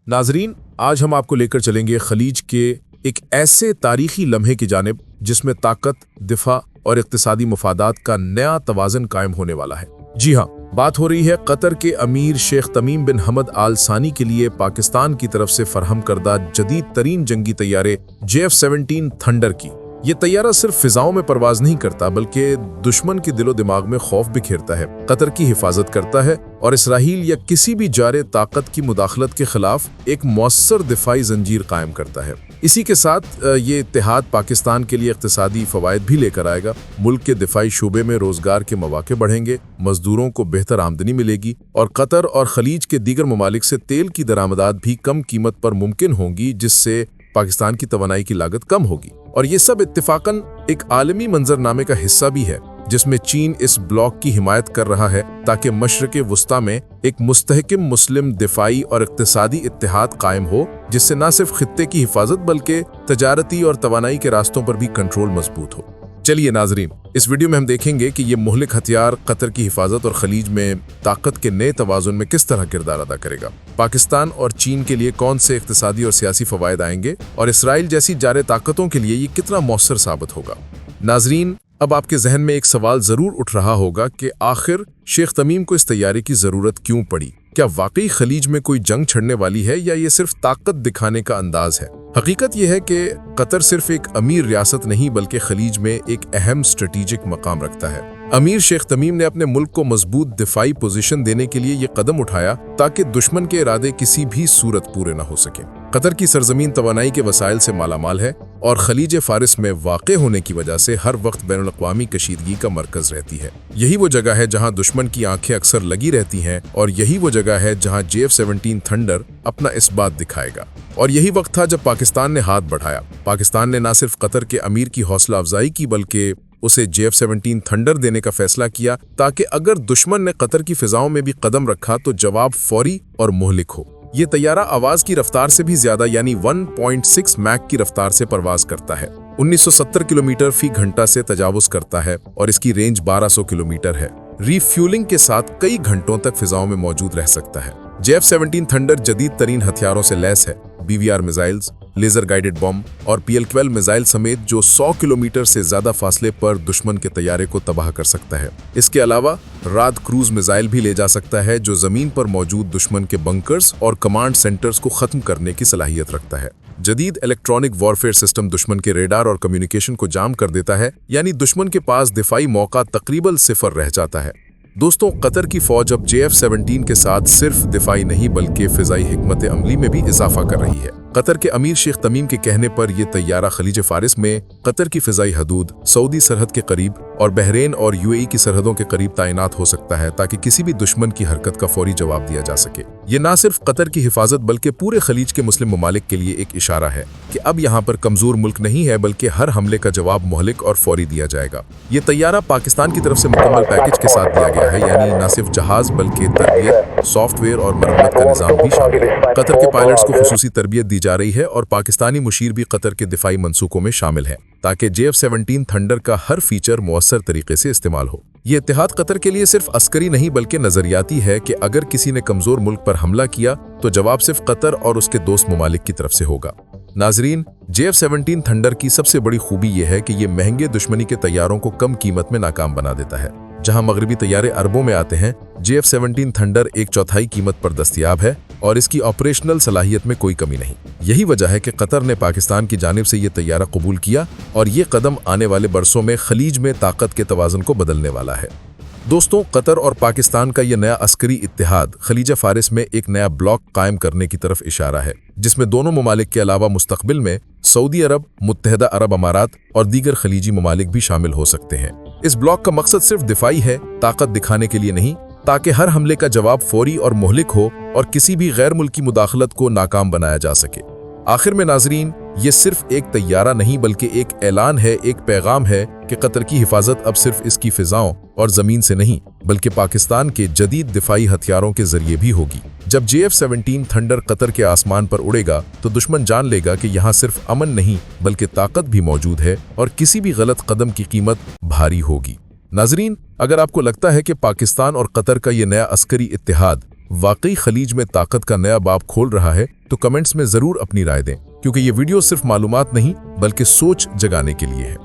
नाजरीन, आज हम आपको लेकर चलेंगे खलीज के एक ऐसे तारीखी लम्हे की जानिब जिसमें ताकत, दिफा और इक्तिसादी मुफादात का नया तवाज़ुन कायम होने वाला है। जी हाँ, बात हो रही है कतर के अमीर शेख तमीम बिन हमद आल सानी के लिए पाकिस्तान की तरफ से फरहम करदा जदीद तरीन जंगी तैयारे JF-17 थंडर की। ये तैयारा सिर्फ फिजाओं में परवाज नहीं करता बल्कि दुश्मन के दिलो दिमाग में खौफ बिखेरता है, कतर की हिफाजत करता है और इसराइल या किसी भी जारे ताकत की मुदाखलत के खिलाफ एक मौसर दिफाई जंजीर कायम करता है। इसी के साथ ये इत्तेहाद पाकिस्तान के लिए इक्तिसादी फवायद भी लेकर आएगा। मुल्क के दिफाई शोबे में रोजगार के मौके बढ़ेंगे, मजदूरों को बेहतर आमदनी मिलेगी और कतर और खलीज के दीगर ममालिक से तेल की दरामदात भी कम कीमत पर मुमकिन होंगी, जिससे पाकिस्तान की तवानाई की लागत कम होगी। और ये सब इत्तिफाकन एक आलमी मंजरनामे का हिस्सा भी है जिसमें चीन इस ब्लॉक की हिमायत कर रहा है ताकि मशरक़े वुस्ता में एक मुस्तहकिम मुस्लिम दिफाई और इक्तिसादी इत्तेहाद कायम हो, जिससे न सिर्फ खित्ते की हिफाजत बल्कि तजारती और तवानाई के रास्तों पर भी कंट्रोल मजबूत हो। चलिए नाजरीन, इस वीडियो में हम देखेंगे कि ये मुहलिक हथियार कतर की हिफाजत और खलीज में ताकत के नए तवाज़ुन में किस तरह किरदार अदा करेगा। पाकिस्तान और चीन के लिए कौन से इक्तिसादी और सियासी फवायद आएंगे और इसराइल जैसी जारे ताकतों के लिए ये कितना मौसर साबित होगा। नाजरीन, अब आपके जहन में एक सवाल जरूर उठ रहा होगा कि आखिर शेख तमीम को इस तैयारी की जरूरत क्यों पड़ी। क्या वाकई खलीज में कोई जंग छड़ने वाली है या ये सिर्फ ताकत दिखाने का अंदाज है। हकीकत यह है कि कतर सिर्फ एक अमीर रियासत नहीं बल्कि खलीज में एक अहम स्ट्रेटेजिक मकाम रखता है। अमीर शेख तमीम ने अपने मुल्क को मजबूत दिफाई पोजीशन देने के लिए ये कदम उठाया ताकि दुश्मन के इरादे किसी भी सूरत पूरे न हो सके। कतर की सरजमीन तवानाई के वसाइल से मालामाल है और खलीज फारिस में वाक़े होने की वजह से हर वक्त बैनुल अक़वामी कशीदगी का मरकज रहती है। यही वो जगह है जहां दुश्मन की आंखें अक्सर लगी रहती हैं और यही वो जगह है जहां JF-17 थंडर अपना इस्बात दिखाएगा। और यही वक्त था जब पाकिस्तान ने हाथ बढ़ाया। पाकिस्तान ने न सिर्फ कतर के अमीर की हौसला अफजाई की बल्कि उसे JF-17 थंडर देने का फैसला किया ताकि अगर दुश्मन ने कतर की फिजाओं में भी कदम रखा तो जवाब फौरी और मुहलिक हो। ये तैयारा आवाज की रफ्तार से भी ज्यादा यानी 1.6 मैक की रफ्तार से परवाज करता है, 1970 किलोमीटर फी घंटा से तजावुज करता है और इसकी रेंज 1200 किलोमीटर है। रीफ्यूलिंग के साथ कई घंटों तक फिजाओं में मौजूद रह सकता है। JF-17 थंडर जदीद तरीन हथियारों से लैस है, BVR missiles, laser guided bomb और PL-12 मिसाइल समेत जो 100 किलोमीटर से ज्यादा फासले पर दुश्मन के तैयारे को तबाह कर सकता है। इसके अलावा रात क्रूज मिसाइल भी ले जा सकता है जो जमीन पर मौजूद दुश्मन के बंकर्स और कमांड सेंटर्स को खत्म करने की सलाहियत रखता है। जदीद इलेक्ट्रॉनिक वॉरफेयर सिस्टम दुश्मन के रेडार और कम्युनिकेशन को जाम कर देता है, यानी दुश्मन के पास दिफाई मौका तकरीबन सिफर रह जाता है। दोस्तों, कतर की फौज अब JF-17 के साथ सिर्फ दिफाई नहीं बल्कि फिजाई हिकमत अमली में भी इजाफा कर रही है। कतर के अमीर शेख तमीम के कहने पर यह तैयारा खलीज फारिस में कतर की फिजाई हदूद, सऊदी सरहद के करीब और बहरीन और UAE की सरहदों के करीब तैनात हो सकता है ताकि किसी भी दुश्मन की हरकत का फौरी जवाब दिया जा सके। ये न सिर्फ कतर की हिफाजत बल्कि पूरे खलीज के मुस्लिम ममालिक के लिए एक इशारा है कि अब यहाँ पर कमजोर मुल्क नहीं है बल्कि हर हमले का जवाब मुहलिक और फौरी दिया जाएगा। ये तैयारा पाकिस्तान की तरफ से मुकम्मल पैकेज के साथ दिया गया है, यानी न सिर्फ जहाज बल्कि तरबियत, सॉफ्टवेयर और मरम्मत का निजाम भी शामिल है। कतर के पायलट्स को खुसूसी तरबियत दी जा रही है और पाकिस्तानी मुशीर भी कतर के दिफाई मंसूकों में शामिल है ताकि JF-17 थंडर का हर फीचर मुअस्सर तरीके से इस्तेमाल हो। ये इत्तेहाद कतर के लिए सिर्फ अस्करी नहीं बल्कि नजरियाती है कि अगर किसी ने कमजोर मुल्क पर हमला किया तो जवाब सिर्फ कतर और उसके दोस्त ममालिक की तरफ से होगा। नाजरीन, JF-17 थंडर की सबसे बड़ी खूबी यह है कि ये महंगे दुश्मनी के तैयारों को कम कीमत में नाकाम बना देता है। जहां मगरबी तैयारे अरबों में आते हैं, JF-17 थंडर 1/4 कीमत पर दस्तयाब है और इसकी ऑपरेशनल सलाहियत में कोई कमी नहीं। यही वजह है कि कतर ने पाकिस्तान की जानिब से ये तैयारा कबूल किया और ये कदम आने वाले बरसों में खलीज में ताकत के तवाज़ुन को बदलने वाला है। दोस्तों, कतर और पाकिस्तान का यह नया अस्करी इत्तेहाद खलीज फारिस में एक नया ब्लॉक कायम करने की तरफ इशारा है, जिसमें दोनों ममालिक के अलावा मुस्तकबिल में सऊदी अरब, मुत्तहदा अरब अमारात और दीगर खलीजी ममालिक भी शामिल हो सकते हैं। इस ब्लॉक का मकसद सिर्फ दिफाई है, ताकत दिखाने के लिए नहीं, ताकि हर हमले का जवाब फौरी और मुहलिक हो और किसी भी गैर मुल्की मुदाखलत को नाकाम बनाया जा सके। आखिर में नाजरीन, ये सिर्फ एक तैयारा नहीं बल्कि एक ऐलान है, एक पैगाम है कि कतर की हिफाजत अब सिर्फ इसकी फिजाओं और जमीन से नहीं बल्कि पाकिस्तान के जदीद दिफाई हथियारों के जरिए भी होगी। जब JF-17 थंडर कतर के आसमान पर उड़ेगा तो दुश्मन जान लेगा कि यहाँ सिर्फ अमन नहीं बल्कि ताकत भी मौजूद है और किसी भी गलत कदम की कीमत भारी होगी। नाजरीन, अगर आपको लगता है कि पाकिस्तान और कतर का ये नया अस्करी इत्तेहाद वाकई खलीज में ताकत का नया बाब खोल रहा है तो कमेंट्स में ज़रूर अपनी राय दें, क्योंकि ये वीडियो सिर्फ मालूमात नहीं बल्कि सोच जगाने के लिए है।